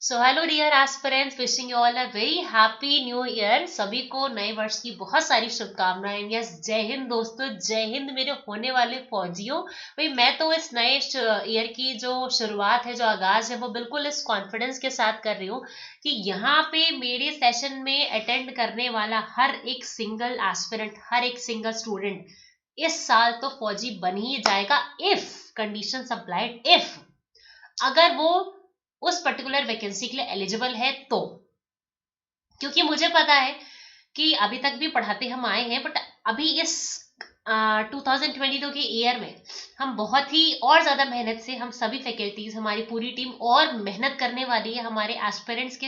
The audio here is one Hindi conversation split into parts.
So hello dear aspirants, wishing you all a very happy new year. सभी को नए वर्ष की बहुत सारी शुभकामनाएं। यस, जय हिंद दोस्तों, जय हिंद मेरे होने वाले फौजियों। भाई मैं तो इस नए ईयर की जो शुरुआत है, जो आगाज है, वो बिल्कुल इस कॉन्फिडेंस के साथ कर रही हूँ कि यहाँ पे मेरे सेशन में अटेंड करने वाला हर एक सिंगल एस्पिरेंट, हर एक सिंगल स्टूडेंट इस साल तो फौजी बन ही जाएगा, इफ कंडीशन अप्लाइड। इफ अगर वो उस पर्टिकुलर वैकेंसी के लिए एलिजिबल है तो, क्योंकि मुझे पता है कि अभी तक भी पढ़ाते हम आए हैं, बट अभी इस 2022 के ईयर में हम बहुत ही और ज्यादा मेहनत से, हम सभी फैकल्टीज, हमारी पूरी टीम और मेहनत करने वाली है हमारे एस्पिरेंट्स के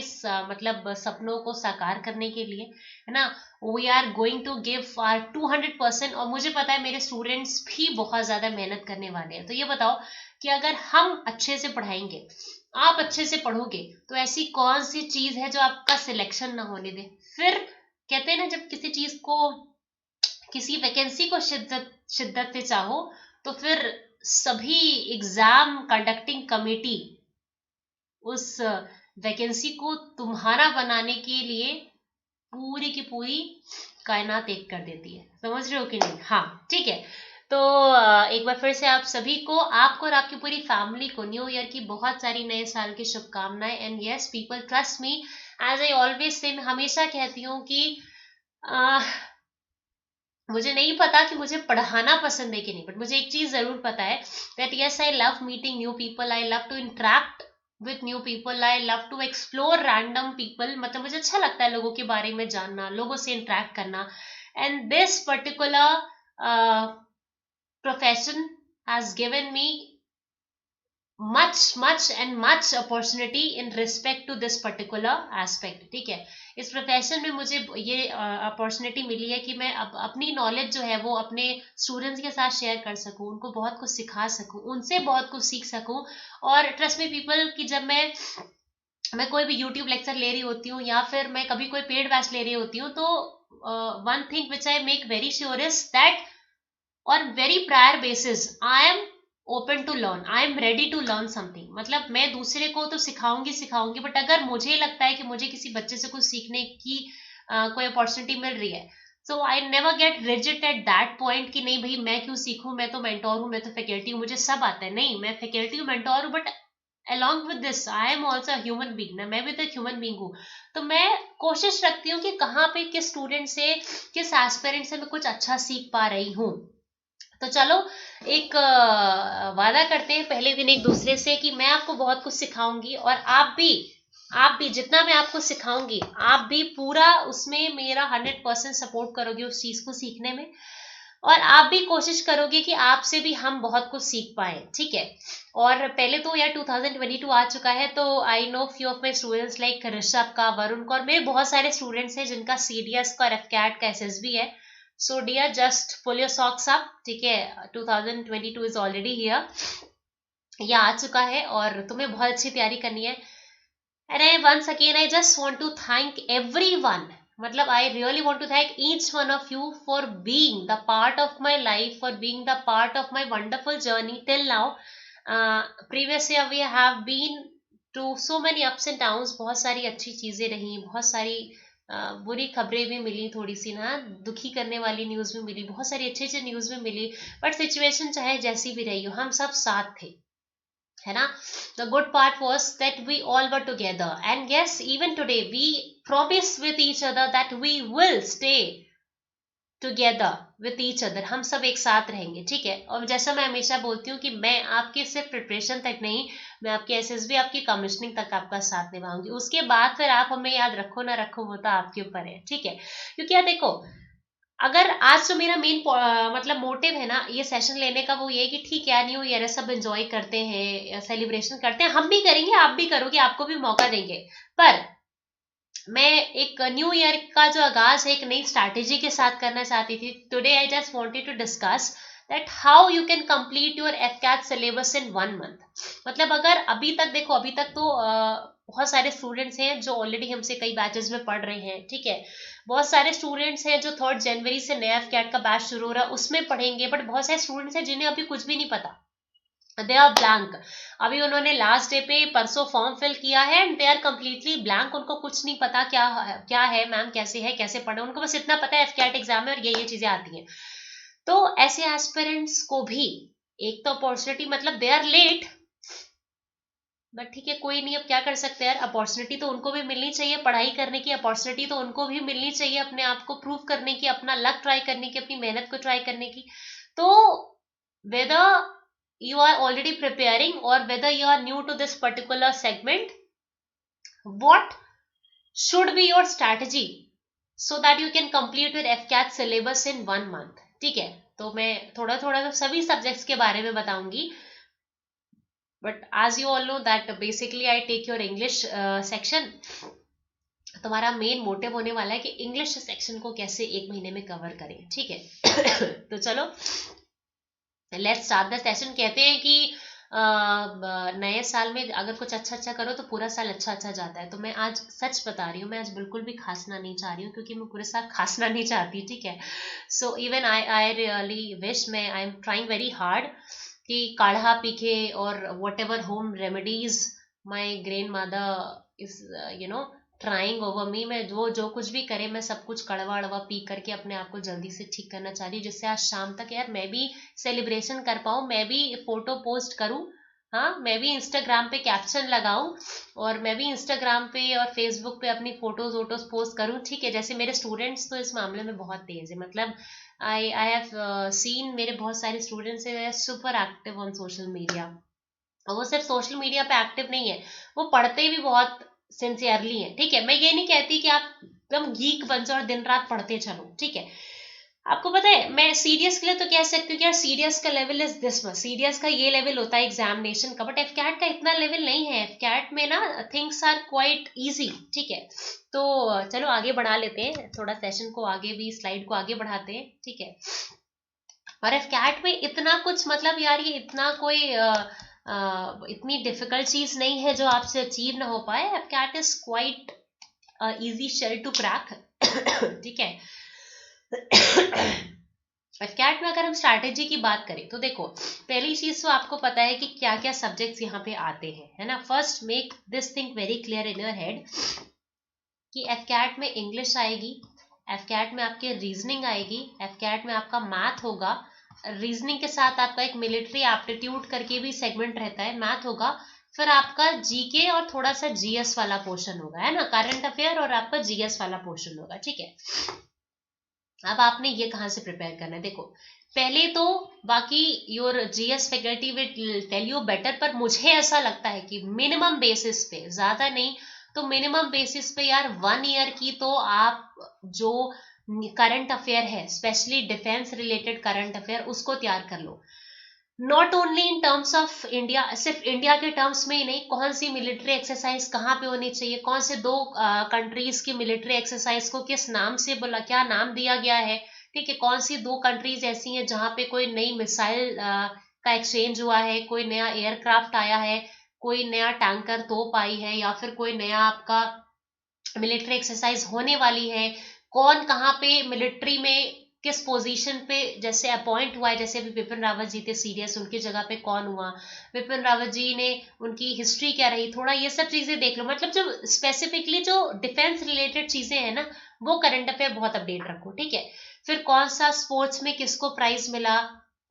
मतलब सपनों को साकार करने के लिए, है ना। We are going to give our 200%। और मुझे पता है मेरे स्टूडेंट्स भी बहुत ज्यादा मेहनत करने वाले हैं। तो ये बताओ कि अगर हम अच्छे से पढ़ाएंगे, आप अच्छे से पढ़ोगे, तो ऐसी कौन सी चीज है जो आपका सिलेक्शन ना होने दे। फिर कहते हैं ना, जब किसी चीज को, किसी वैकेंसी को शिद्दत शिद्दत से चाहो, तो फिर सभी एग्जाम कंडक्टिंग कमेटी उस वैकेंसी को तुम्हारा बनाने के लिए पूरी की पूरी कायनात एक कर देती है। समझ रहे हो कि नहीं? हाँ, ठीक है। तो एक बार फिर से आप सभी को, आपको और आपकी पूरी फैमिली को न्यू ईयर की बहुत सारी नए साल की शुभकामनाएं। And yes people, trust me, as I always say, मैं हमेशा कहती हूँ कि मुझे नहीं पता कि मुझे पढ़ाना पसंद है कि नहीं, बट मुझे एक चीज जरूर पता है, that yes I love meeting new people, I love to interact with new people, I love to explore random people. मतलब मुझे अच्छा लगता है लोगों के बारे में जानना, लोगों से इंटरेक्ट करना। And this particular profession has given me much and much opportunity in respect to this particular aspect। ठीक है, इस प्रोफेशन में मुझे ये अपॉर्चुनिटी मिली है कि मैं अपनी नॉलेज जो है वो अपने स्टूडेंट्स के साथ शेयर कर सकूं, उनको बहुत कुछ सिखा सकूं, उनसे बहुत कुछ सीख सकूं। और ट्रस्ट मी पीपल कि जब मैं कोई भी यूट्यूब लेक्चर ले रही होती हूँ या फिर मैं कभी कोई पेड बैच ले रही होती हूँ, तो one thing which I make very sure is that on very prior basis I am open to learn, I am ready to learn something। मतलब मैं दूसरे को तो सिखाऊंगी, बट अगर मुझे लगता है कि मुझे किसी बच्चे से कुछ सीखने की कोई अपॉर्चुनिटी मिल रही है, so I never get rigid at that point कि नहीं भाई मैं क्यों सीखूं, मैं तो मेंटोर हूं, मैं तो फैकल्टी हूँ, मुझे सब आता है। नहीं, मैं फैकल्टी हूँ, मेंटोर हूँ, but along with this I am also a human being ना, मैं भी तो एक ह्यूमन बींग हूँ। तो मैं कोशिश रखती हूँ कि कहाँ पे किस स्टूडेंट से, किस एस्पिरेंट से मैं कुछ अच्छा सीख पा रही हूँ। तो चलो एक वादा करते हैं पहले दिन एक दूसरे से कि मैं आपको बहुत कुछ सिखाऊंगी, और आप भी जितना मैं आपको सिखाऊंगी, आप भी पूरा उसमें मेरा 100% सपोर्ट करोगे उस चीज को सीखने में। और आप भी कोशिश करोगे कि आपसे भी हम बहुत कुछ सीख पाए। ठीक है। और पहले तो यार 2022 आ चुका है, तो I know few of my students like Rishabh का, वरुण का, और मेरे बहुत सारे स्टूडेंट्स हैं जिनका सीडीएस का, एफकैट का, एसएसबी है। So dear, just pull your socks up. ठीक है, 2022 इज ऑलरेडी हियर, यह आ चुका है, और तुम्हें बहुत अच्छी तैयारी करनी है। And I once again I just want to thank everyone, मतलब I really want to thank each one of you for being the part of my life, for being the part of my wonderful journey till now. Previous year we have been to so many ups and downs, बहुत सारी अच्छी चीजें रही, बहुत सारी बुरी खबरें भी मिली, थोड़ी सी ना दुखी करने वाली न्यूज भी मिली, बहुत सारी अच्छी अच्छी न्यूज भी मिली, बट सिचुएशन चाहे जैसी भी रही हो, हम सब साथ थे, है ना। The good part was that we all were together, and yes, even today we promise with each other that we will stay together with each other। हम सब एक साथ रहेंगे, ठीक है। और जैसा मैं हमेशा बोलती हूँ कि मैं आपके सिर्फ प्रिपरेशन तक नहीं, मैं आपके एसएसबी, आपकी कमिश्निंग तक आपका साथ निभाऊंगी। उसके बाद फिर आप हमें याद रखो ना रखो, वो तो आपके ऊपर है, ठीक है। क्योंकि यार देखो, अगर आज तो मेरा मेन मतलब मोटिव है ना ये सेशन लेने का, वो ये कि ठीक है न्यू ईयर है, सब एंजॉय करते हैं, सेलिब्रेशन करते हैं, हम भी करेंगे, आप भी करोगे, आपको भी मौका देंगे। पर मैं एक न्यू ईयर का जो आगाज है एक नई स्ट्रैटेजी के साथ करना चाहती थी। Today I just wanted to discuss that how you can complete your AFCAT syllabus in 1 month. मतलब अगर अभी तक देखो, अभी तक तो बहुत सारे स्टूडेंट्स हैं जो ऑलरेडी हमसे कई बैचेस में पढ़ रहे हैं, ठीक है। बहुत सारे स्टूडेंट्स हैं जो 3 जनवरी से नया एफकैट का बैच शुरू हो रहा है उसमें पढ़ेंगे, बट बहुत सारे स्टूडेंट्स हैं जिन्हें अभी कुछ भी नहीं पता, दे आर ब्लैंक। अभी उन्होंने लास्ट डे पे परसों फॉर्म फिल किया है and they are completely blank, उनको कुछ नहीं पता क्या है मैम, कैसे है, कैसे पढ़े, उनको बस इतना पता है एफकेट एग्जाम है और ये चीजें आती हैं। तो ऐसे एस्पिरेंट्स को भी एक तो अपॉर्चुनिटी, मतलब दे आर लेट बट ठीक है कोई नहीं, अब क्या कर सकते हैं यार, अपॉर्चुनिटी तो उनको भी मिलनी चाहिए, पढ़ाई करने की अपॉर्चुनिटी तो उनको भी मिलनी चाहिए, अपने आप को प्रूव करने की, अपना लक ट्राई करने की, अपनी मेहनत को ट्राई करने की। तो weather you are already preparing or whether you are new to this particular segment, what should be your strategy so that you can complete your FCAT syllabus in 1 month? ठीक है, तो मैं थोड़ा थोड़ा तो सभी सब्जेक्ट्स के बारे में बताऊंगी, but as you all know that basically I take your English section। तुम्हारा मेन मोटिव होने वाला है कि इंग्लिश सेक्शन को कैसे 1 महीने में कवर करें, ठीक है। तो चलो लेट्स स्टार्ट द सेशन। कहते हैं कि नए साल में अगर कुछ अच्छा अच्छा करो तो पूरा साल अच्छा अच्छा जाता है। तो मैं आज सच बता रही हूँ, मैं आज बिल्कुल भी खांसना नहीं चाह रही हूँ, क्योंकि मैं पूरे साल खांसना नहीं चाहती, ठीक है। So even I really wish, मैं I am trying very hard कि काढ़ा पीके और whatever home remedies my grandmother is you know trying over me, मैं जो कुछ भी करे मैं सब कुछ कड़वा अड़वा पी करके अपने आप को जल्दी से ठीक करना चाह रही हूँ, जिससे आज शाम तक यार मैं भी सेलिब्रेशन कर पाऊँ, मैं भी फोटो पोस्ट करूँ, हाँ मैं भी इंस्टाग्राम पे कैप्शन लगाऊं और मैं भी इंस्टाग्राम पे और फेसबुक पे अपनी फोटोज वोटोज पोस्ट करूं, ठीक है। जैसे मेरे स्टूडेंट्स तो इस मामले में बहुत तेज है, मतलब आई हैव सीन मेरे बहुत सारे स्टूडेंट्स है super active on social media, और वो सिर्फ सोशल मीडिया पे एक्टिव नहीं है, वो पढ़ते भी बहुत सिंसियरली है, ठीक है। मैं ये नहीं कहती कि आप एकदम गीक बन जाओ और दिन रात पढ़ते चलो, ठीक है। आपको पता है मैं सीडीएस के लिए तो कह सकती हूँ कि यार सीडीएस का level is this much, CDS का ये लेवल होता है एग्जामिनेशन का, बट एफकैट का इतना लेवल नहीं है। एफकैट में ना थिंग्स आर क्वाइट इजी, ठीक है। तो चलो आगे बढ़ा लेते हैं थोड़ा सेशन को, आगे भी स्लाइड को आगे बढ़ाते हैं, ठीक है। और एफकैट में इतना कुछ, मतलब यार ये इतना कोई इतनी डिफिकल्ट चीज नहीं है जो आपसे अचीव ना हो पाए। AFCAT is quite easy shell to crack, ठीक है। एफकैट में अगर हम स्ट्रैटेजी की बात करें तो देखो, पहली चीज तो आपको पता है कि क्या क्या सब्जेक्ट्स यहाँ पे आते हैं, है ना। First make this thing very clear in your head कि एफकैट में इंग्लिश आएगी, एफकैट में आपके रीजनिंग आएगी, एफकैट में आपका मैथ होगा, रीजनिंग के साथ आपका एक मिलिट्री एप्टीट्यूड करके भी सेगमेंट रहता है, मैथ होगा, फिर आपका जीके और थोड़ा सा जीएस वाला पोर्शन होगा, है ना, करंट अफेयर और आपका जीएस वाला पोर्शन होगा, ठीक है। अब आपने ये कहां से प्रिपेयर करना है, देखो पहले तो बाकी your GS faculty will tell you better, पर मुझे ऐसा लगता है कि मिनिमम बेसिस पे, ज्यादा नहीं तो मिनिमम बेसिस पे यार 1 ईयर की तो आप जो करंट अफेयर है, specially defence related current affair, उसको तैयार कर लो। Not only in terms of India, सिर्फ इंडिया के टर्म्स में ही नहीं, कौन सी मिलिट्री एक्सरसाइज कहाँ पे होनी चाहिए, कौन से 2 कंट्रीज की मिलिट्री एक्सरसाइज को किस नाम से बोला, क्या नाम दिया गया है, ठीक है। कौन सी 2 कंट्रीज ऐसी हैं जहां पे कोई नई मिसाइल का एक्सचेंज हुआ है, कोई नया एयरक्राफ्ट आया है, कोई नया टैंकर तोप आई है, या फिर कोई नया आपका मिलिट्री एक्सरसाइज होने वाली है, कौन कहाँ पे मिलिट्री में किस पोजीशन पे जैसे अपॉइंट हुआ है, जैसे अभी विपिन रावत जी थे सीरियस, उनकी जगह पे कौन हुआ, विपिन रावत जी ने उनकी हिस्ट्री क्या रही, थोड़ा ये सब चीजें देख लो। मतलब जो स्पेसिफिकली जो डिफेंस रिलेटेड चीजें हैं ना, वो करंट अफेयर बहुत अपडेट रखो, ठीक है। फिर कौन सा स्पोर्ट्स में किसको प्राइज मिला,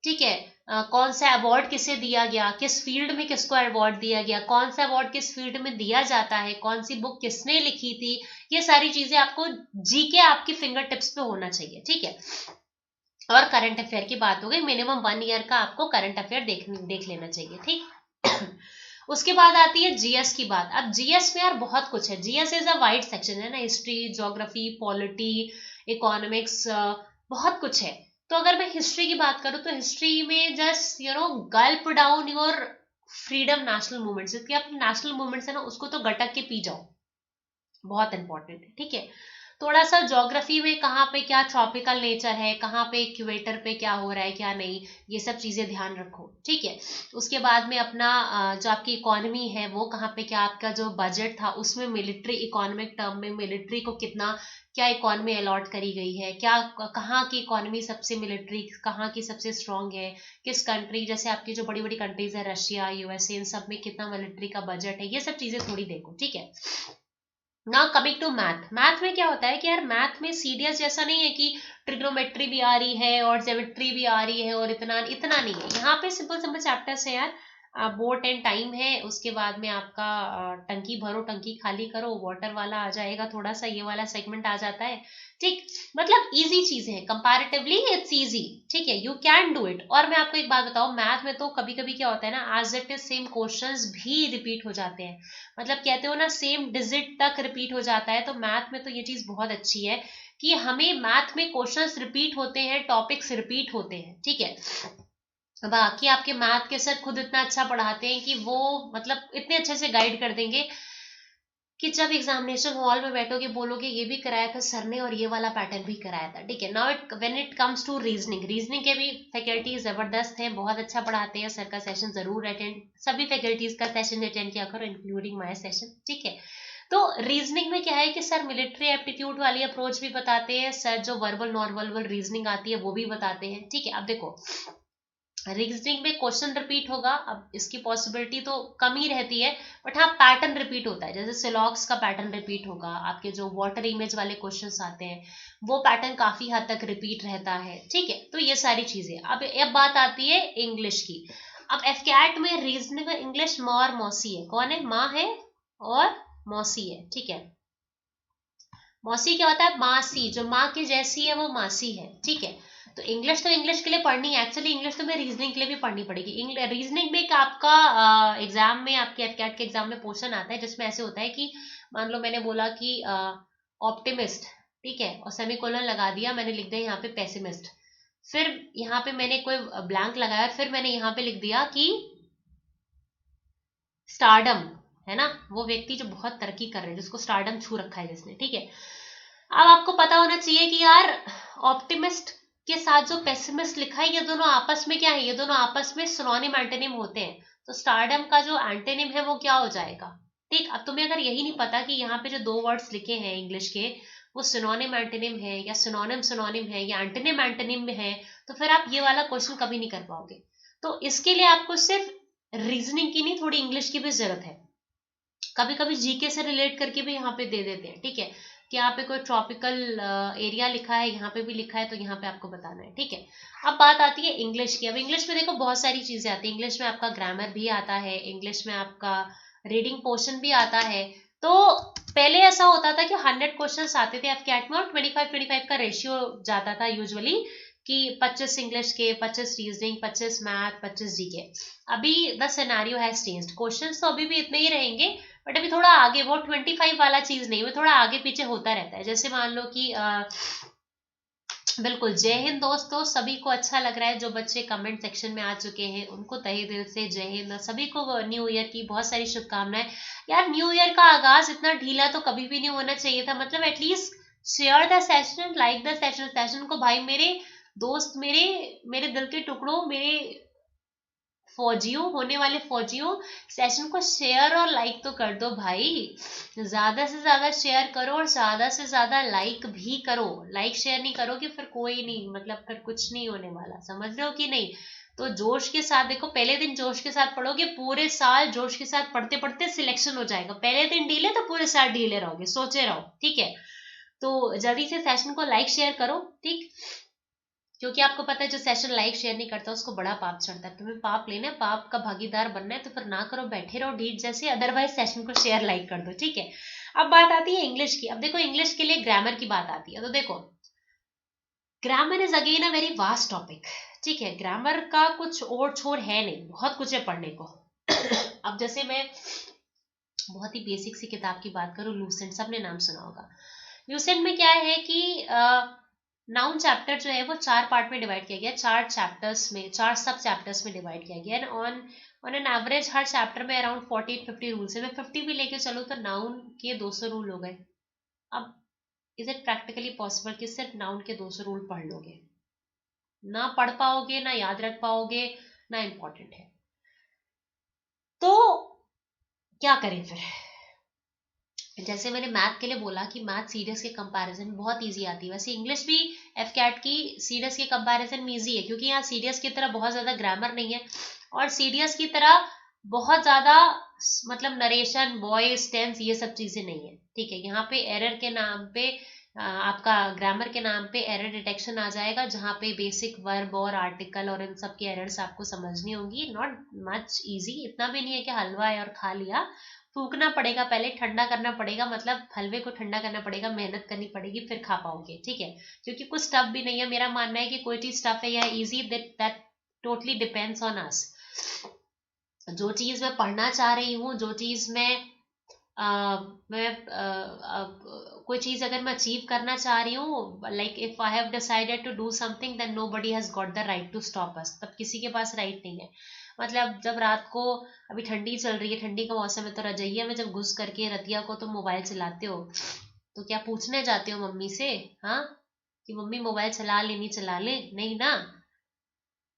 ठीक है, कौन सा अवार्ड किसे दिया गया, किस फील्ड में किसको अवार्ड दिया गया, कौन सा अवार्ड किस फील्ड में दिया जाता है, कौन सी बुक किसने लिखी थी, ये सारी चीजें आपको जीके आपकी फिंगर टिप्स पे होना चाहिए, ठीक है। और करंट अफेयर की बात हो गई, मिनिमम 1 ईयर का आपको करंट अफेयर देख लेना चाहिए, ठीक। उसके बाद आती है जीएस की बात। अब जीएस में यार बहुत कुछ है, GS is a wide section है ना, हिस्ट्री, ज्योग्राफी, पॉलिटी, इकोनॉमिक्स, बहुत कुछ है। तो अगर मैं हिस्ट्री की बात करूं तो हिस्ट्री में just Gulp down your freedom national movements, क्योंकि आप नेशनल मूवमेंट्स है ना उसको तो गटक के पी जाओ, बहुत इंपॉर्टेंट है, ठीक है। थोड़ा सा ज्योग्राफी में कहाँ पे क्या ट्रॉपिकल नेचर है, कहाँ पे इक्वेटर पे क्या हो रहा है क्या नहीं, ये सब चीजें ध्यान रखो, ठीक है। उसके बाद में अपना जो आपकी इकोनॉमी है वो कहाँ पे क्या, आपका जो बजट था उसमें मिलिट्री इकोनॉमिक टर्म में मिलिट्री को कितना क्या इकोनॉमी अलॉट करी गई है, क्या कहाँ की इकोनॉमी सबसे मिलिट्री कहाँ की सबसे स्ट्रांग है, किस कंट्री जैसे आपकी जो बड़ी बड़ी कंट्रीज है रशिया यूएसए इन सब में कितना मिलिट्री का बजट है, ये सब चीजें थोड़ी देखो, ठीक है। Now coming to math, math में क्या होता है कि यार मैथ में सीडीएस जैसा नहीं है कि ट्रिग्नोमेट्री भी आ रही है और ज्योमेट्री भी आ रही है और इतना इतना नहीं है, यहाँ पे सिंपल सिंपल चैप्टर्स है यार। बोट एंड टाइम है, उसके बाद में आपका टंकी भरो टंकी खाली करो, वाटर वाला आ जाएगा, थोड़ा सा ये वाला सेगमेंट आ जाता है, ठीक। मतलब इजी चीजें हैं, कंपैरेटिवली इट्स इजी, ठीक है, यू कैन डू इट। और मैं आपको एक बात बताऊं, मैथ में तो कभी कभी क्या होता है ना, as it is same questions भी रिपीट हो जाते हैं, मतलब कहते हो ना सेम डिजिट तक रिपीट हो जाता है। तो मैथ में तो ये चीज बहुत अच्छी है कि हमें मैथ में क्वेश्चंस रिपीट होते हैं, टॉपिक्स रिपीट होते हैं, ठीक है। बाकी आपके मैथ के सर खुद इतना अच्छा पढ़ाते हैं कि वो मतलब इतने अच्छे से गाइड कर देंगे कि जब एग्जामिनेशन हॉल में बैठोगे बोलोगे ये भी कराया था सर ने और ये वाला पैटर्न भी कराया था, ठीक है। Now it when it comes to reasoning, reasoning के भी फैकल्टी जबरदस्त है, बहुत अच्छा पढ़ाते हैं, सर का सेशन जरूर अटेंड, सभी फैकल्टीज का सेशन अटेंड किया करो इंक्लूडिंग माय सेशन, ठीक है। तो रीजनिंग में क्या है कि सर मिलिट्री एप्टीट्यूड वाली अप्रोच भी बताते हैं, सर जो वर्बल नॉन वर्बल रीजनिंग आती है वो भी बताते हैं, ठीक है। अब देखो रीजनिंग में क्वेश्चन रिपीट होगा, अब इसकी पॉसिबिलिटी तो कम ही रहती है, बट हाँ पैटर्न रिपीट होता है, जैसे सिलॉक्स का पैटर्न रिपीट होगा, आपके जो वाटर इमेज वाले क्वेश्चंस आते हैं वो पैटर्न काफी हद तक रिपीट रहता है, ठीक है। तो ये सारी चीजें, अब बात आती है इंग्लिश की। अब एफकेट में रीजनिंग में इंग्लिश माँ और मौसी है, कौन है, माँ है और मौसी है, ठीक है। मौसी क्या होता है, मासी, जो माँ की जैसी है वो मासी है, ठीक है। तो इंग्लिश के लिए पढ़नी है, एक्चुअली इंग्लिश तो मैं रीजनिंग के लिए भी पढ़नी पड़ेगी। रीजनिंग में एक आपका एग्जाम में आपके एफकेट के एग्जाम में क्वेश्चन आता है जिसमें ऐसे होता है कि मान लो मैंने बोला कि ऑप्टिमिस्ट, ठीक है, और सेमीकोलन लगा दिया, मैंने लिख दिया यहाँ पे पेसिमिस्ट, फिर यहाँ पे मैंने कोई ब्लैंक लगाया, फिर मैंने यहाँ पे लिख दिया कि स्टारडम, है ना, वो व्यक्ति जो बहुत तरक्की कर रहे हैं, जिसको स्टारडम छू रखा है जिसने, ठीक है। अब आपको पता होना चाहिए कि यार ऑप्टिमिस्ट के साथ जो पेसिमिस्ट लिखा है ये दोनों आपस में क्या है, ये दोनों आपस में सिनोनिम एंटोनिम होते हैं, तो स्टारडम का जो एंटोनिम है वो क्या हो जाएगा, ठीक। अब तुम्हें अगर यही नहीं पता कि यहाँ पे जो दो वर्ड्स लिखे हैं इंग्लिश के वो सिनोनिम एंटोनिम है या सिनोनिम सिनोनिम है या एंटोनिम एंटोनिम में है, तो फिर आप ये वाला क्वेश्चन कभी नहीं कर पाओगे। तो इसके लिए आपको सिर्फ रीजनिंग की नहीं, थोड़ी इंग्लिश की भी जरूरत है, कभी कभी जीके से रिलेट करके भी यहाँ पे दे देते हैं, ठीक है, कि यहाँ पे कोई ट्रॉपिकल एरिया लिखा है, यहाँ पे भी लिखा है, तो यहाँ पे आपको बताना है, ठीक है। अब बात आती है इंग्लिश की। अब इंग्लिश में देखो बहुत सारी चीजें आती है, इंग्लिश में आपका ग्रामर भी आता है, इंग्लिश में आपका रीडिंग पोर्शन भी आता है। तो पहले ऐसा होता था कि 100 क्वेश्चन आते थे एफकेट में और 25-25 का रेशियो जाता था यूजुअली, कि 25 इंग्लिश के, 25 रीजनिंग, 25 मैथ, 25 जीके। अभी the scenario has changed, questions तो अभी भी इतने ही रहेंगे, बट अभी थोड़ा आगे वो 25 वाला चीज नहीं, वो थोड़ा आगे पीछे होता रहता है। जैसे मान लो कि बिल्कुल, जय हिंद दोस्तों, सभी को अच्छा लग रहा है, जो बच्चे कमेंट सेक्शन में आ चुके हैं उनको तहे दिल से जय हिंद, सभी को न्यू ईयर की बहुत सारी शुभकामनाएं। यार न्यू ईयर का आगाज इतना ढीला तो कभी भी नहीं होना चाहिए था, मतलब at least share the session, like the session, session को भाई मेरे दोस्त, मेरे मेरे दिल के टुकड़ों, मेरे फौजियों, होने वाले फौजियों, सेशन को शेयर और लाइक तो कर दो भाई, ज्यादा से ज्यादा शेयर करो और ज्यादा से ज्यादा लाइक भी करो। लाइक शेयर नहीं करोगे फिर कोई नहीं, मतलब फिर कुछ नहीं होने वाला, समझ रहे हो कि नहीं। तो जोश के साथ देखो, पहले दिन जोश के साथ पढ़ोगे, पूरे साल जोश के साथ पढ़ते पढ़ते सिलेक्शन हो जाएगा, पहले दिन ढीले तो पूरे साल ढीले रहोगे, सोचे रहो, ठीक है। तो जल्दी से सेशन को लाइक शेयर करो, ठीक, क्योंकि आपको पता है जो सेशन लाइक शेयर नहीं करता उसको बड़ा पाप चढ़ता है, तुम्हें पाप लेना है, पाप का भागीदार बनना है, तो फिर ना करो, बैठे रहो ढीठ जैसे, अदरवाइज सेशन को शेयर लाइक कर दो, ठीक है। अब बात आती है इंग्लिश की। अब देखो इंग्लिश के लिए ग्रामर की बात आती है, तो देखो grammar is again a very vast topic, ठीक है, ग्रामर का कुछ और छोर है नहीं, बहुत कुछ है पढ़ने को। अब जैसे मैं बहुत ही बेसिक सी किताब की बात करूं, लूसेंट, सबने नाम सुना होगा। लूसेंट में क्या है कि नाउन चैप्टर जो है वो 4 पार्ट में डिवाइड किया गया, 4 चैप्टर्स में, 4 सब चैप्टर्स में डिवाइड किया गया, on on an average her chapter में अराउंड 40-50 रूल्स है। मैं 50 भी लेके चलूँ तो नाउन के 200 रूल हो गए। अब इज इट प्रैक्टिकली पॉसिबल कि सिर्फ नाउन के 200 रूल पढ़ लोगे, ना पढ़ पाओगे, ना याद रख पाओगे, ना इम्पोर्टेंट है, तो क्या करें फिर। जैसे मैंने मैथ के लिए बोला कि मैथ सीडीएस के कंपैरिजन में बहुत इजी आती है, वैसे इंग्लिश भी एफ कैट की सीडीएस के कंपैरिजन में इजी है, क्योंकि यहाँ सीडीएस की तरह बहुत ज्यादा ग्रामर नहीं है, और सीडीएस की तरह बहुत ज्यादा मतलब नरेशन, वॉइस, टेंस, ये सब चीजें नहीं है। ठीक है, यहाँ पे एरर के नाम पे आपका ग्रामर के नाम पे एरर डिटेक्शन आ जाएगा, जहाँ पे बेसिक वर्ब और आर्टिकल और इन सब की एरर्स आपको समझनी होंगी। नॉट मच इजी, इतना भी नहीं है कि हलवा है और खा लिया। फूकना पड़ेगा, पहले ठंडा करना पड़ेगा, मतलब हलवे को ठंडा करना पड़ेगा, मेहनत करनी पड़ेगी, फिर खा पाओगे। ठीक है, क्योंकि कुछ टफ भी नहीं है। मेरा मानना है कि कोई चीज टफ है या easy, that totally depends on us. जो चीज मैं पढ़ना चाह रही हूँ, जो चीज मैं कोई चीज अगर मैं अचीव करना चाह रही हूँ, like if I have decided to do something, then nobody has got the right to stop us. तब किसी के पास राइट नहीं है। मतलब जब रात को, अभी ठंडी चल रही है, ठंडी का मौसम है, तो रजैया में जब घुस करके रतिया को तुम मोबाइल चलाते हो, तो क्या पूछने जाते हो मम्मी से, हाँ, कि मम्मी मोबाइल चला ले, नहीं चला ले? नहीं ना।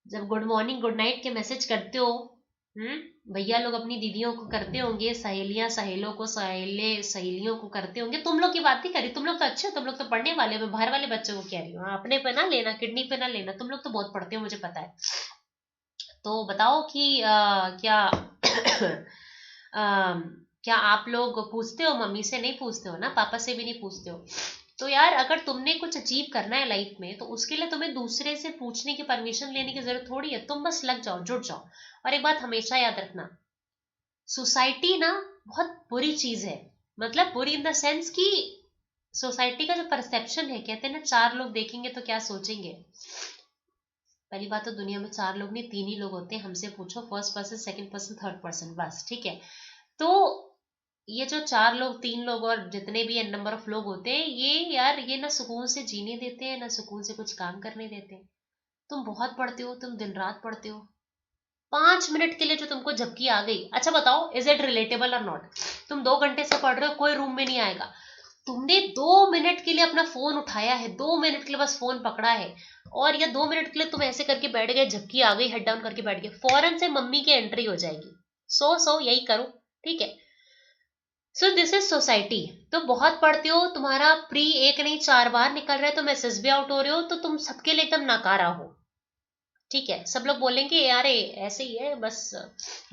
जब गुड मॉर्निंग गुड नाइट के मैसेज करते हो, भैया लोग अपनी दीदियों को करते होंगे, सहेलियां सहेलों को, सहेले सहेलियों को करते होंगे। तुम लोग की बात नहीं करी, तुम लोग तो अच्छे हो, तुम लोग तो पढ़ने वाले हो। मैं बाहर वाले बच्चों को कह रही हूँ, अपने पे ना लेना, किडनी पे ना लेना। तुम लोग तो बहुत पढ़ते हो, मुझे पता है। तो बताओ कि क्या क्या आप लोग पूछते हो मम्मी से? नहीं पूछते हो ना, पापा से भी नहीं पूछते हो। तो यार, अगर तुमने कुछ अचीव करना है लाइफ में, तो उसके लिए तुम्हें दूसरे से पूछने की, परमिशन लेने की जरूरत थोड़ी है। तुम बस लग जाओ, जुट जाओ। और एक बात हमेशा याद रखना, सोसाइटी ना बहुत बुरी चीज है। मतलब बुरी इन द सेंस कि सोसाइटी का जो परसेप्शन है, कहते हैं ना, चार लोग देखेंगे तो क्या सोचेंगे। पहली बात तो दुनिया में चार लोग नहीं, तीन ही लोग होते हैं। हमसे पूछो, first person, second person, third person, बस। ठीक है, तो ये जो चार लोग, तीन लोग और जितने भी एन नंबर ऑफ लोग होते हैं, ये यार, ये ना सुकून से जीने देते हैं, ना सुकून से कुछ काम करने देते हैं। तुम बहुत पढ़ते हो, तुम दिन रात पढ़ते हो, 5 मिनट के लिए जो तुमको झपकी आ गई, अच्छा बताओ, इज इट रिलेटेबल और नॉट? तुम 2 घंटे से पढ़ रहे हो, कोई रूम में नहीं आएगा। तुमने 2 मिनट के लिए अपना फोन उठाया है, 2 मिनट के लिए बस फोन पकड़ा है, और या 2 मिनट के लिए तुम ऐसे करके बैठ गए, झपकी आ गई, हेड डाउन करके बैठ गए, फौरन से मम्मी की एंट्री हो जाएगी। सो यही करो। ठीक है, सो दिस इज सोसाइटी। तो बहुत पढ़ते हो, तुम्हारा प्री एक नहीं 4 बार निकल रहा है, तुम एसएस भी आउट हो रहे हो, तो तुम सबके लिए एकदम नकारा हो। ठीक है, सब लोग बोलेंगे यार ऐसे ही है, बस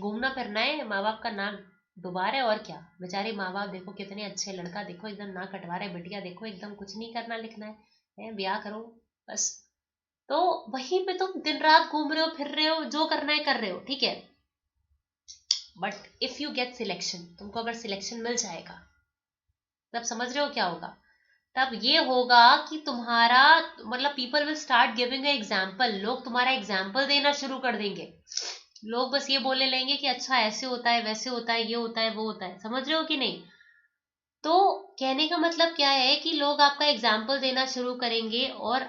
घूमना फिरना है, माँ बाप का नाक डुबा रहे, और क्या। बेचारे माँ बाप देखो कितने अच्छे, लड़का देखो एकदम नाक कटवा रहे, बिटिया देखो एकदम कुछ नहीं करना लिखना है, ब्याह करो बस। तो वहीं पे तुम दिन रात घूम रहे हो, फिर रहे हो, जो करना है कर रहे हो। ठीक है, but if you get selection, तुमको अगर सिलेक्शन मिल जाएगा, तब समझ रहे हो क्या होगा? तब ये होगा कि तुम्हारा, मतलब people will start giving example. लोग तुम्हारा एग्जाम्पल देना शुरू कर देंगे। लोग बस ये बोले लेंगे कि अच्छा ऐसे होता है, वैसे होता है, ये होता है, वो होता है। समझ रहे हो कि नहीं? तो कहने का मतलब क्या है कि लोग आपका एग्जाम्पल देना शुरू करेंगे, और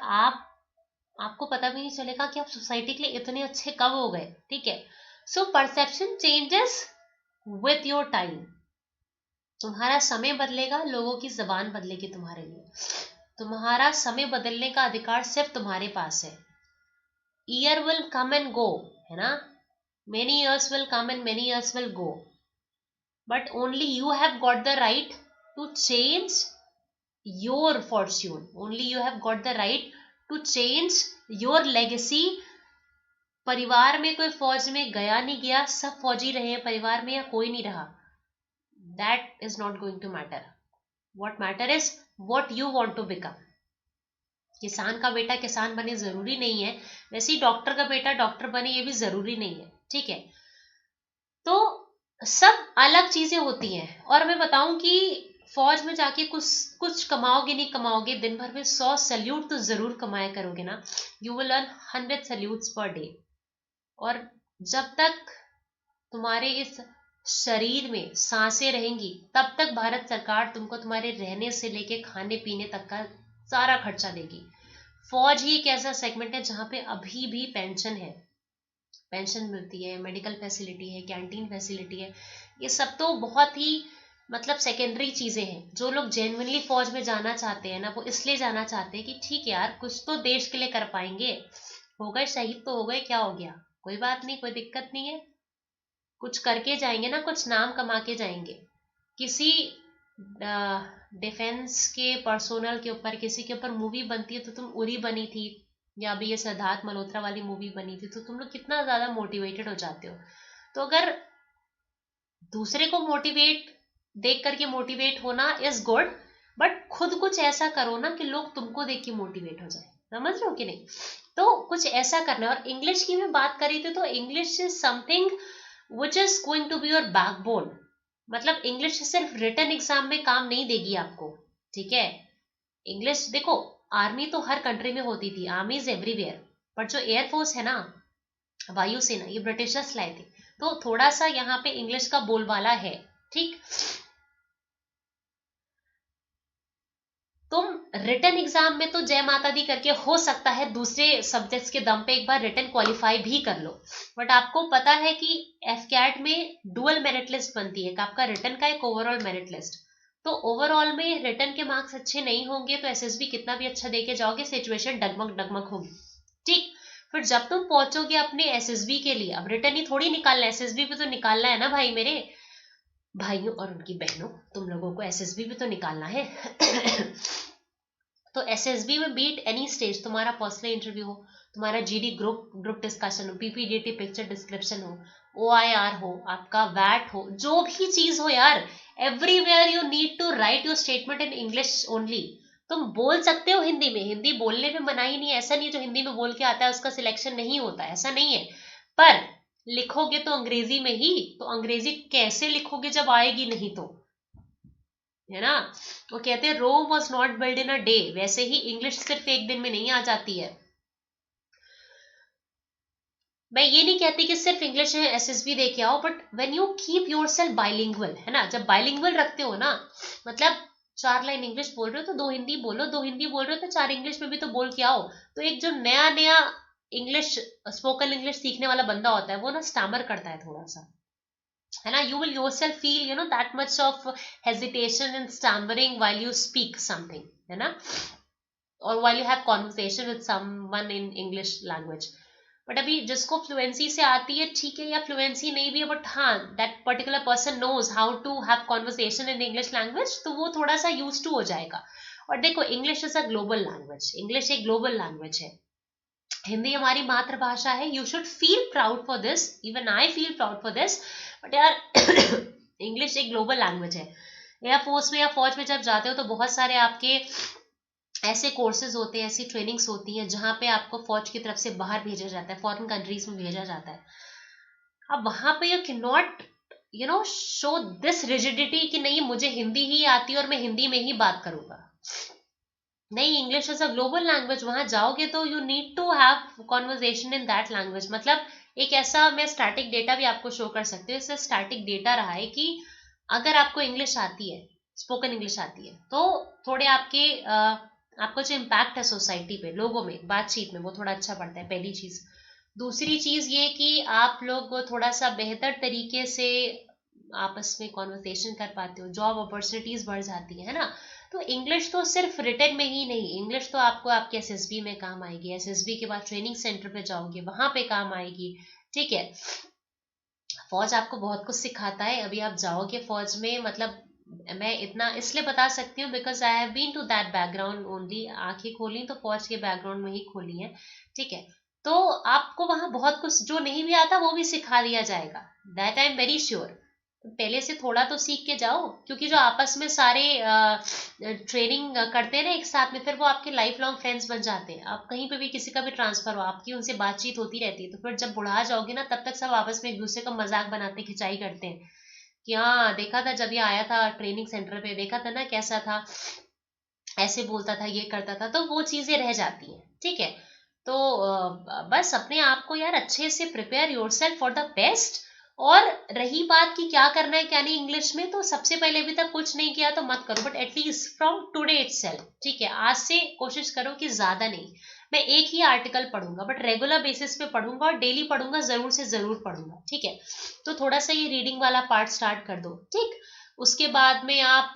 आपको पता भी नहीं चलेगा कि आप सोसाइटी के लिए इतने अच्छे कब हो गए। ठीक है, so perception changes with your time. तुम्हारा समय बदलेगा, लोगों की जबान बदलेगी तुम्हारे लिए। तुम्हारा समय बदलने का अधिकार सिर्फ तुम्हारे पास है। Year will come and go, है ना, many years will come and many years will go, but only you have got the right to change your fortune. Only you have got the right to change your legacy. परिवार में कोई फौज में गया नहीं गया, सब फौजी रहे परिवार में, या कोई नहीं रहा, that is not going to matter. What matter is what you want to become. किसान का बेटा किसान बने जरूरी नहीं है, वैसे ही डॉक्टर का बेटा डॉक्टर बने ये भी जरूरी नहीं है। ठीक है, तो सब अलग चीजें होती हैं। और मैं बताऊं कि फौज में जाके कुछ कुछ कमाओगे नहीं कमाओगे, दिन भर में 100 सैल्यूट तो जरूर कमाया करोगे ना। You will earn 100 salutes per day. और जब तक तुम्हारे इस शरीर में सांसें रहेंगी, तब तक भारत सरकार तुमको तुम्हारे रहने से लेके खाने पीने तक का सारा खर्चा देगी। फौज ही एक ऐसा सेगमेंट है जहां पे अभी भी पेंशन है, पेंशन मिलती है, मेडिकल फैसिलिटी है, कैंटीन फैसिलिटी है। ये सब तो बहुत ही मतलब सेकेंडरी चीजें हैं। जो लोग जेन्युइनली फौज में जाना चाहते हैं ना, वो इसलिए जाना चाहते हैं कि ठीक है यार, कुछ तो देश के लिए कर पाएंगे। हो गए शहीद तो हो गए, क्या हो गया, कोई बात नहीं, कोई दिक्कत नहीं है, कुछ करके जाएंगे ना, कुछ नाम कमा के जाएंगे। किसी डिफेंस के पर्सोनल के ऊपर किसी के ऊपर मूवी बनती है, तो तुम उरी बनी थी या अभी ये सिद्धार्थ मल्होत्रा वाली मूवी बनी थी, तो तुम लोग कितना ज्यादा मोटिवेटेड हो जाते हो। तो अगर दूसरे को मोटिवेट देख करके मोटिवेट होना इज गुड, बट खुद कुछ ऐसा करो ना कि लोग तुमको देख के मोटिवेट हो जाए। समझ रहे हो कि नहीं? तो कुछ ऐसा करना है। और इंग्लिश की भी बात करी थी, तो English is something which is going to be your backbone. मतलब इंग्लिश सिर्फ रिटन एग्जाम में काम नहीं देगी आपको, ठीक है? इंग्लिश देखो, आर्मी तो हर कंट्री में होती थी, आर्मी इज एवरीवेयर, बट जो एयरफोर्स है ना, वायुसेना, ये ब्रिटिशर्स लाए थे, तो थोड़ा सा यहाँ पे इंग्लिश का बोलबाला है, ठीक? तुम रिटन एग्जाम में तो जय माता दी करके हो सकता है दूसरे सब्जेक्ट्स के दम पे एक बार रिटन क्वालिफाई भी कर लो, बट आपको पता है कि एफकैट में डुअल मेरिट लिस्ट बनती है, आपका रिटन का एक ओवरऑल मेरिट लिस्ट। तो ओवरऑल में रिटन के मार्क्स अच्छे नहीं होंगे तो एसएसबी कितना भी अच्छा देके जाओगे, सिचुएशन डगमग डगमग होगी, ठीक? फिर जब तुम पहुंचोगे अपने एसएसबी के लिए, अब रिटन ही थोड़ी निकालना है, एसएसबी भी तो निकालना है ना भाई, मेरे भाइयों और उनकी बहनों, तुम लोगों को एसएसबी भी तो निकालना है। तो एसएसबी में बीट एनी स्टेज, तुम्हारा पर्सनल इंटरव्यू हो, तुम्हारा जीडी ग्रुप डिस्कशन हो, पीपीडीटी पिक्चर डिस्क्रिप्शन हो, ओआईआर हो, आपका वैट हो, जो भी चीज हो यार, everywhere you need to write your statement in English only. तुम बोल सकते हो हिंदी में, हिंदी बोलने में मनाही नहीं है, ऐसा नहीं है जो हिंदी में बोल के आता है उसका सिलेक्शन नहीं होता, ऐसा नहीं है। पर लिखोगे तो अंग्रेजी में ही, तो अंग्रेजी कैसे लिखोगे जब आएगी नहीं तो, है ना? वो कहते हैं Rome was not build in a day, वैसे ही इंग्लिश सिर्फ एक दिन में नहीं आ जाती है। मैं ये नहीं कहती कि सिर्फ इंग्लिश है एसएसबी दे के आओ, but when you keep yourself bilingual, है ना, जब बाइलिंगुअल रखते हो ना, मतलब 4 लाइन इंग्लिश बोल रहे हो तो 2 हिंदी बोलो, 2 हिंदी बोल रहे हो तो 4 इंग्लिश में भी तो बोल के आओ। तो एक जो नया नया इंग्लिश, स्पोकन इंग्लिश सीखने वाला बंदा होता है, वो ना स्टैमर करता है थोड़ा सा, है ना, you will yourself feel that much of hesitation and stammering while you speak something, है ना, or while you have conversation with someone in English language। But अभी जिसको फ्लुएंसी से आती है ठीक है, या फ्लुएंसी नहीं भी है, बट हाँ that particular person knows how to have conversation in English language, तो वो थोड़ा सा यूज टू हो जाएगा। और देखो English is a global language, English एक ग्लोबल लैंग्वेज है, हिंदी हमारी मातृभाषा है, you should feel proud for this, even I feel proud for this, but यार इंग्लिश एक ग्लोबल लैंग्वेज है। एयरफोर्स में या फौज में जब जाते हो तो बहुत सारे आपके ऐसे कोर्सेज होते हैं, ऐसी ट्रेनिंग्स होती हैं जहां पे आपको फौज की तरफ से बाहर भेजा जाता है, फॉरेन कंट्रीज में भेजा जाता है। अब वहां पे you can not show this rigidity कि नहीं मुझे हिंदी ही आती है और मैं हिंदी में ही बात करूंगा, नहीं, English is a global language, वहां जाओगे तो you need to have conversation in that language. मतलब एक ऐसा मैं स्टैटिक डेटा भी आपको शो कर सकती हूँ, इससे स्टैटिक डेटा रहा है कि अगर आपको इंग्लिश आती है, स्पोकन इंग्लिश आती है, तो थोड़े आपको जो इम्पैक्ट है सोसाइटी पे, लोगों में, बातचीत में, वो थोड़ा अच्छा पड़ता है, पहली चीज। दूसरी चीज ये कि आप लोग थोड़ा सा बेहतर तरीके से आपस में कॉन्वर्सेशन कर पाते हो, जॉब अपॉर्चुनिटीज बढ़ जाती है ना। तो इंग्लिश तो सिर्फ रिटन में ही नहीं, इंग्लिश तो आपको आपके एसएसबी में काम आएगी, एसएसबी के बाद ट्रेनिंग सेंटर पे जाओगे, वहां पे काम आएगी, ठीक है? फौज आपको बहुत कुछ सिखाता है, अभी आप जाओगे फौज में, मतलब मैं इतना इसलिए बता सकती हूँ because I have been to that background only, आंखें खोली तो फौज के बैकग्राउंड में ही खोली है, ठीक है? तो आपको वहां बहुत कुछ जो नहीं भी आता वो भी सिखा दिया जाएगा, that I am very sure. पहले से थोड़ा तो सीख के जाओ, क्योंकि जो आपस में सारे ट्रेनिंग करते हैं ना एक साथ में, फिर वो आपके लाइफ लॉन्ग फ्रेंड्स बन जाते हैं। आप कहीं पे भी किसी का भी ट्रांसफर हो, आपकी उनसे बातचीत होती रहती है, तो फिर जब बुढ़ा जाओगे ना, तब तक सब आपस में एक दूसरे का मजाक बनाते, खिंचाई करते हैं कि हाँ देखा था जब ये आया था ट्रेनिंग सेंटर पे, देखा था ना कैसा था, ऐसे बोलता था, ये करता था, तो वो चीजें रह जाती हैं, ठीक है? तो बस अपने आप को यार अच्छे से prepare yourself for the best. और रही बात कि क्या करना है क्या नहीं इंग्लिश में, तो सबसे पहले अभी तक कुछ नहीं किया तो मत करो, but at least from today itself, ठीक है, आज से कोशिश करो कि ज्यादा नहीं, मैं एक ही आर्टिकल पढ़ूंगा, बट रेगुलर बेसिस पे पढ़ूंगा और डेली पढ़ूंगा, जरूर से जरूर पढ़ूंगा, ठीक है? तो थोड़ा सा ये रीडिंग वाला पार्ट स्टार्ट कर दो, ठीक? उसके बाद में आप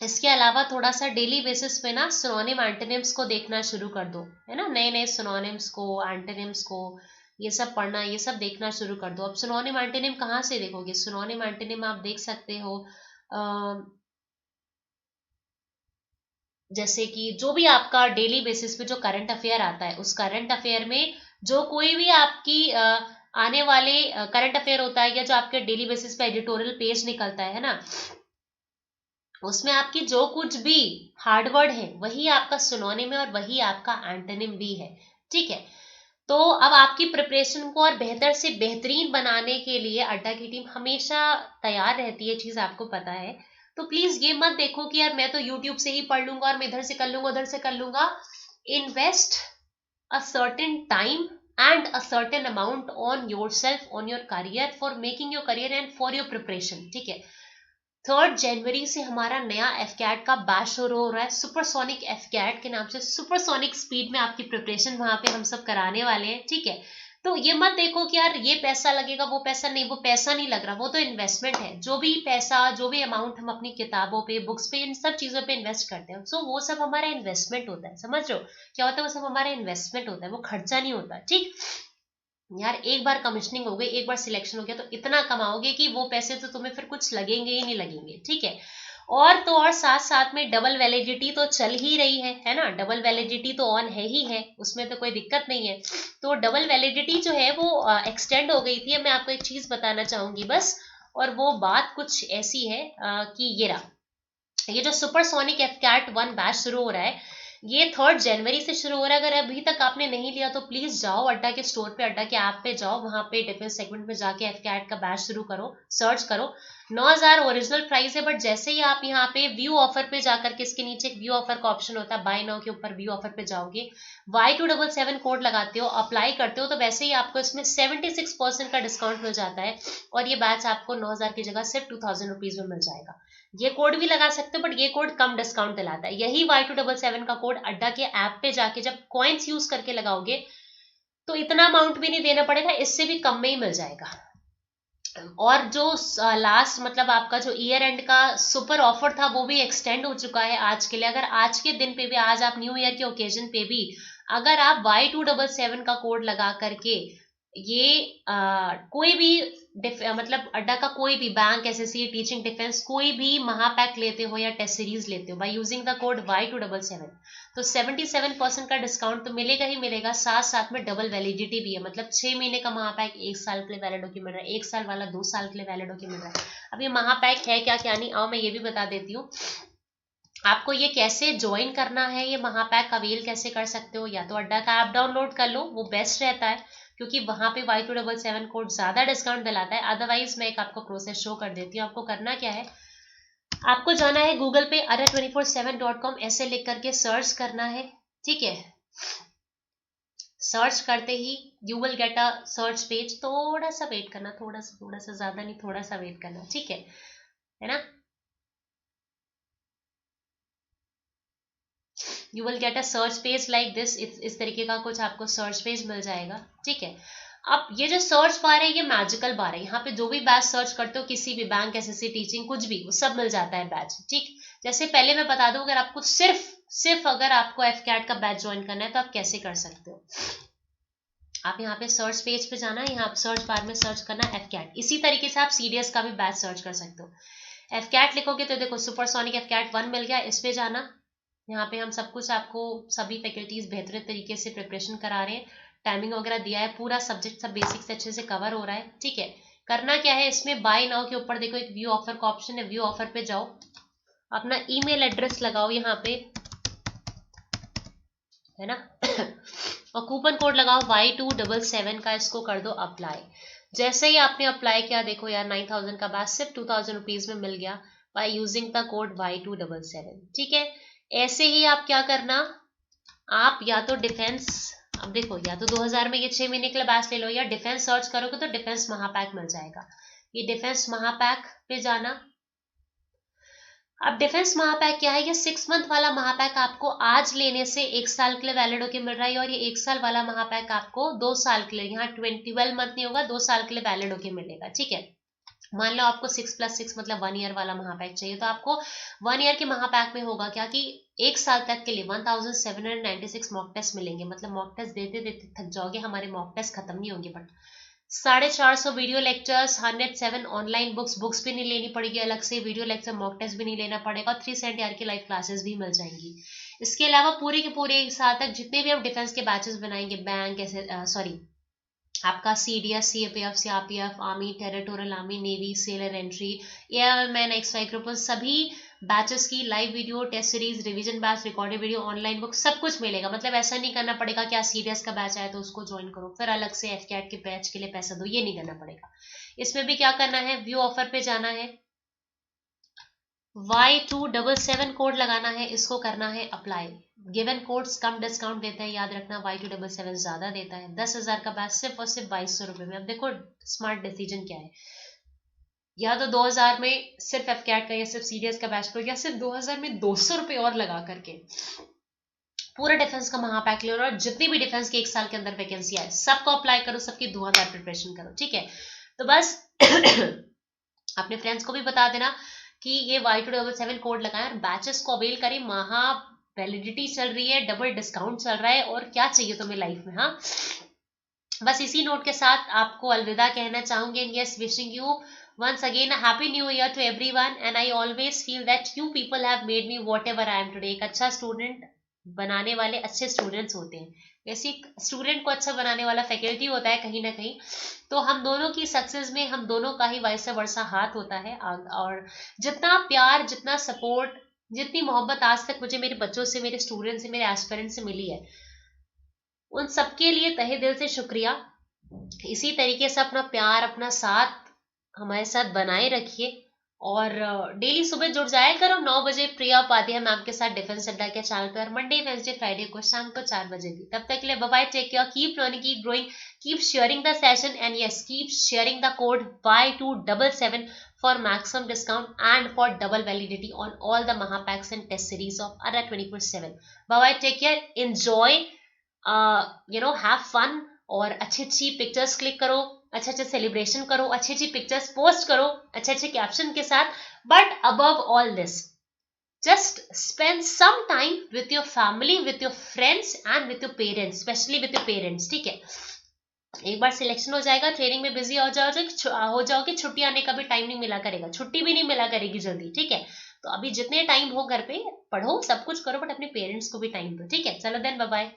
इसके अलावा थोड़ा सा डेली बेसिस पे ना सिनोनिम एंटोनिम्स को देखना शुरू कर दो, है ना, नए नए सिनोनिम्स को, एंटोनिम्स को, ये सब पढ़ना, ये सब देखना शुरू कर दो। अब सिनोनिम एंटोनिम कहाँ से देखोगे? सिनोनिम एंटोनिम आप देख सकते हो जैसे कि जो भी आपका डेली बेसिस पे जो करंट अफेयर आता है, उस करंट अफेयर में जो कोई भी आपकी आने वाले करंट अफेयर होता है, या जो आपके डेली बेसिस पे एडिटोरियल पेज निकलता है ना, उसमें आपकी जो कुछ भी हार्डवर्ड है वही आपका सिनोनिम है और वही आपका एंटोनिम भी है। ठीक है, तो अब आपकी प्रिपरेशन को और बेहतर से बेहतरीन बनाने के लिए अड्डा की टीम हमेशा तैयार रहती है, चीज आपको पता है। तो प्लीज ये मत देखो कि यार मैं तो यूट्यूब से ही पढ़ लूंगा और मैं इधर से कर लूंगा उधर से कर लूंगा। Invest a certain time and a certain amount on yourself, on your career, for making your career and for your preparation। ठीक है, 3 जनवरी से हमारा नया एफकैट का बैच शुरू हो रहा है, सुपरसोनिक एफकैट के नाम से। सुपरसोनिक स्पीड में आपकी प्रिपरेशन वहां पे हम सब कराने वाले हैं। ठीक है, तो ये मत देखो कि यार ये पैसा लगेगा वो पैसा नहीं, वो पैसा नहीं लग रहा, वो तो इन्वेस्टमेंट है। जो भी पैसा, जो भी अमाउंट हम अपनी किताबों पे, बुक्स पे, इन सब चीजों पे इन्वेस्ट करते हैं, सो वो सब हमारा इन्वेस्टमेंट होता है। समझ रहे हो क्या होता है? वो सब हमारा इन्वेस्टमेंट होता है, वो खर्चा नहीं होता। ठीक यार, एक बार कमिश्निंग हो गई, एक बार सिलेक्शन हो गया, तो इतना कमाओगे कि वो पैसे तो तुम्हें फिर कुछ लगेंगे ही नहीं लगेंगे। ठीक है, और तो और साथ साथ में डबल वैलिडिटी तो चल ही रही है ना, डबल वैलिडिटी तो ऑन है ही है, उसमें तो कोई दिक्कत नहीं है। तो डबल वैलिडिटी जो है वो एक्सटेंड हो गई थी। मैं आपको एक चीज बताना चाहूंगी बस, और वो बात कुछ ऐसी है कि ये जो सुपरसोनिक एफकैट 1 बैच शुरू हो रहा है, ये 3 जनवरी से शुरू हो रहा है। अगर अभी तक आपने नहीं लिया तो प्लीज जाओ अड्डा के स्टोर पे, अड्डा के ऐप पे जाओ, वहां पे डिफेंस सेगमेंट में जाके एफकैट का बैच शुरू करो, सर्च करो। 9,000 ओरिजिनल प्राइस है, बट जैसे ही आप यहाँ पे व्यू ऑफर पे जाकर के, इसके नीचे एक व्यू ऑफर का ऑप्शन होता है, बाय नाउ के ऊपर व्यू ऑफर पे जाओगे, Y277 कोड लगाते हो, अप्लाई करते हो, तो वैसे ही आपको इसमें 76% का डिस्काउंट मिल जाता है, और ये बैच आपको 9,000 की जगह सिर्फ 2,000 रुपीज में मिल जाएगा। ये कोड भी लगा सकते हो, बट ये कोड कम डिस्काउंट दिलाता है। यही Y277 का कोड अड्डा के ऐप पे जाके जब कॉइन्स यूज करके लगाओगे, तो इतना अमाउंट भी नहीं देना पड़ेगा, इससे भी कम में ही मिल जाएगा। और जो लास्ट मतलब आपका जो ईयर एंड का सुपर ऑफर था, वो भी एक्सटेंड हो चुका है आज के लिए। अगर आज के दिन पे भी, आज आप न्यू ईयर के ओकेजन पे भी, अगर आप Y277 का कोड लगा करके ये कोई भी मतलब अड्डा का कोई भी बैंक, एसएससी, टीचिंग, डिफेंस, कोई भी महापैक लेते हो या टेस्ट सीरीज लेते हो by using the code Y277, तो 77% का डिस्काउंट तो मिलेगा ही मिलेगा, साथ साथ में डबल वैलिडिटी भी है। मतलब 6 महीने का महापैक 1 साल के लिए वैलिड होकर मिल रहा है, 1 साल वाला 2 साल के लिए वैलिड होकर मिल रहा है। अब ये महापैक है क्या क्या नहीं, आओ मैं ये भी बता देती हूँ आपको। ये कैसे ज्वाइन करना है, ये महापैक अवेल कैसे कर सकते हो, या तो अड्डा का ऐप डाउनलोड कर लो, वो बेस्ट रहता है, क्योंकि वहां पे Y277 कोड ज्यादा डिस्काउंट दिलाता है। अदरवाइज मैं एक आपको प्रोसेस शो कर देती हूँ। आपको करना क्या है, आपको जाना है गूगल पे arya247.com, ऐसे लिख करके सर्च करना है। ठीक है, सर्च करते ही you will get a search page. थोड़ा सा वेट करना, थोड़ा सा ज्यादा नहीं, थोड़ा सा वेट करना। ठीक है ना। You will get a search page like this, इस तरीके का कुछ आपको सर्च पेज मिल जाएगा। ठीक है, अब ये जो सर्च बार है ये मैजिकल बार है, यहाँ पे जो भी बैच सर्च करते हो, किसी भी बैंक, एसएससी, टीचिंग, कुछ भी, वो सब मिल जाता है बैच। ठीक, जैसे पहले मैं बता दूं, अगर आपको सिर्फ अगर आपको एफकैट का बैच ज्वाइन करना है तो आप कैसे कर सकते हो। आप यहाँ पे सर्च पेज पे जाना, यहाँ पे सर्च बार में सर्च करना एफकैट। इसी तरीके से आप सीडीएस का भी बैच सर्च कर सकते हो। एफकैट लिखोगे तो देखो सुपरसोनिक एफकैट 1 मिल गया, इस पे जाना। यहाँ पे हम सब कुछ आपको, सभी फैकल्टीज बेहतरीन तरीके से प्रिपरेशन करा रहे हैं, टाइमिंग वगैरह दिया है, पूरा सब्जेक्ट सब बेसिक्स अच्छे से कवर हो रहा है। ठीक है, करना क्या है, इसमें बाय नाउ के ऊपर देखो एक व्यू ऑफर का ऑप्शन है, व्यू ऑफर पे जाओ, अपना ईमेल एड्रेस लगाओ यहाँ पे, है ना और कूपन कोड लगाओ Y277 का, इसको कर दो अप्लाई। जैसे ही आपने अप्लाई किया, देखो यार 9,000 का बैच सिर्फ 2,000 रुपीज में मिल गया by using the code Y277। ठीक है, ऐसे ही आप क्या करना, आप या तो डिफेंस, अब देखो या तो 2000 में ये 6 महीने के लिए बैच ले लो, या डिफेंस सर्च करोगे तो डिफेंस महापैक मिल जाएगा। ये डिफेंस महापैक पे जाना। अब डिफेंस महापैक क्या है, ये 6 मंथ वाला महापैक आपको आज लेने से 1 साल के लिए वैलिड होकर मिल रहा है, और ये 1 साल वाला महापैक आपको 2 साल के लिए, यहाँ 12 मंथ नहीं होगा, 2 साल के लिए वैलिड होकर मिलेगा। ठीक है, मान लो आपको 6+6 मतलब 1 ईयर वाला महापैक चाहिए, तो आपको 1 ईयर के महापैक में होगा क्या कि 1 साल तक के लिए 1796 मॉक टेस्ट मिलेंगे। मतलब मॉक टेस्ट देते देते थक जाओगे, हमारे मॉक टेस्ट खत्म नहीं होंगे, but 450 video lectures, 107 online books भी नहीं लेनी पड़ेगी अलग से, वीडियो लेक्चर मॉक टेस्ट भी नहीं लेना पड़ेगा, 370 आवर की लाइव क्लासेस भी मिल जाएंगी। इसके अलावा पूरे के पूरे एक साल तक जितने भी आप डिफेंस के बैचेस बनाएंगे, बैंक ऐसे सॉरी आपका CDS, CAPF, CRPF, army, territorial army, navy, sailor entry, airman, X Y group, सभी बैचेस की live video, test series, revision batch, recorded video, online book, सब कुछ मिलेगा। मतलब ऐसा नहीं करना पड़ेगा कि CDS का बैच आया तो उसको ज्वाइन करो फिर अलग से FCAT के बैच के लिए पैसा दो, ये नहीं करना पड़ेगा। इसमें भी क्या करना है, व्यू ऑफर पे जाना है, Y277 कोड लगाना है, इसको करना है अप्लाई। गिवन कोड्स कम डिस्काउंट देते हैं, याद रखना Y277 ज्यादा देता है। 10,000 का बैच सिर्फ और सिर्फ 2200 रुपए में। अब देखो स्मार्ट डिसीजन क्या है, या तो 2000 में सिर्फ FCAT का या सिर्फ CDS का बैच लो, या सिर्फ 2000 में 200 रुपए और लगा करके पूरा डिफेंस का महापैक लो, और जितनी भी डिफेंस के एक साल के अंदर वैकेंसी आए सबको अप्लाई करो, सबकी धुआंधार प्रिपरेशन करो, ठीक है। तो बस अपने फ्रेंड्स को भी बता देना कि ये Y277 कोड लगाएं और बैचेस को अवेल करें। महा वैलिडिटी चल रही है, डबल डिस्काउंट चल रहा है, और क्या चाहिए तुम्हें लाइफ में। हाँ, बस इसी नोट के साथ आपको अलविदा कहना चाहूंगी। And yes, wishing you once again a happy new year to everyone, and I always feel that you people have made me whatever I am today। एक अच्छा स्टूडेंट बनाने वाले अच्छे स्टूडेंट्स होते हैं, वैसे स्टूडेंट को अच्छा बनाने वाला फैकल्टी होता है कहीं ना कहीं। तो हम दोनों की सक्सेस में हम दोनों का ही वाइस वर्सा हाथ होता है। और जितना प्यार, जितना सपोर्ट, जितनी मोहब्बत आज तक मुझे मेरे बच्चों से, मेरे स्टूडेंट से, मेरे एस्पिरेंट से मिली है, उन सबके लिए तहे दिल से शुक्रिया। इसी तरीके से अपना प्यार, अपना साथ हमारे साथ बनाए रखिए, और डेली सुबह जुड़ जाया करो 9 बजे प्रिया उपाध्याय मैम के साथ डिफेंस अड्डा के चैनल पर, मंडे, वेंसडे, फ्राइडे को शाम को 4 बजे भी। तब तक के लिए bye bye, take care, keep learning, keep growing, keep sharing the session, and yes, keep sharing the code Y277 for maximum discount and for double validity on all the Mahapacks and test series of ARA 24/7। Bye bye, take care, enjoy, have fun, और अच्छी अच्छी पिक्चर्स क्लिक करो, अच्छे अच्छे सेलिब्रेशन करो, अच्छी अच्छी पिक्चर्स पोस्ट करो अच्छे अच्छे कैप्शन के साथ। But above all this, just spend some time with your family, with your friends and with your parents, specially with your parents, ठीक है। एक बार सिलेक्शन हो जाएगा, ट्रेनिंग में बिजी हो जाओगे, छुट्टी आने का भी टाइम नहीं मिला करेगा, छुट्टी भी नहीं मिला करेगी जल्दी, ठीक है। तो अभी जितने टाइम हो घर पे पढ़ो, सब कुछ करो, बट अपने पेरेंट्स को भी टाइम दो, ठीक है। चलो देन, बाय बाय।